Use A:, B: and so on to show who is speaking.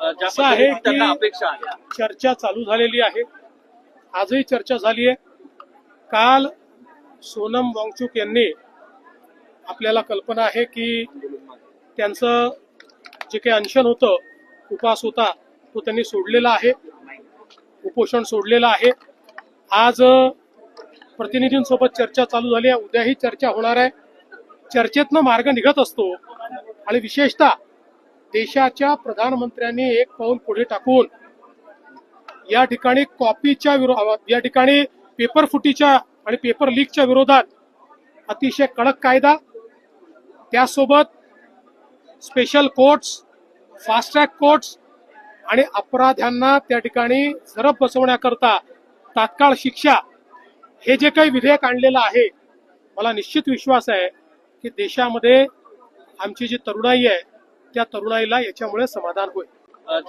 A: असं आहे की चर्चा चालू झालेली आहे, आजही चर्चा झाली आहे। काल सोनम वांगचुक यांनी, आपल्याला कल्पना आहे की त्यांचं जे काही अनशन होतं, उपवास होता, तो त्यांनी सोडलेला आहे, उपोषण सोडलेलं आहे। आज प्रतिनिधींसोबत चर्चा चालू झाली आहे, उद्याही चर्चा होणार आहे। चर्चेतनं मार्ग निघत असतो आणि विशेषतः देशाच्या प्रधानमंत्र्यांनी एक पाऊल पुढे टाकून या ठिकाणी कॉपीच्या विरोधात, या ठिकाणी पेपर फुटीच्या आणि पेपर लीकच्या विरोधात अतिशय कडक कायदा, त्यासोबत special courts, fast track courts आणि अपराध्यांना त्या ठिकाणी झडप बसवण्याकरता तात्काळ शिक्षा, हे जे काही विधेयक आणलेलं आहे, मला निश्चित विश्वास आहे की देशामध्ये आमची जी तरुणाई आहे त्या तरुणाईला याच्यामुळे समाधान होईल।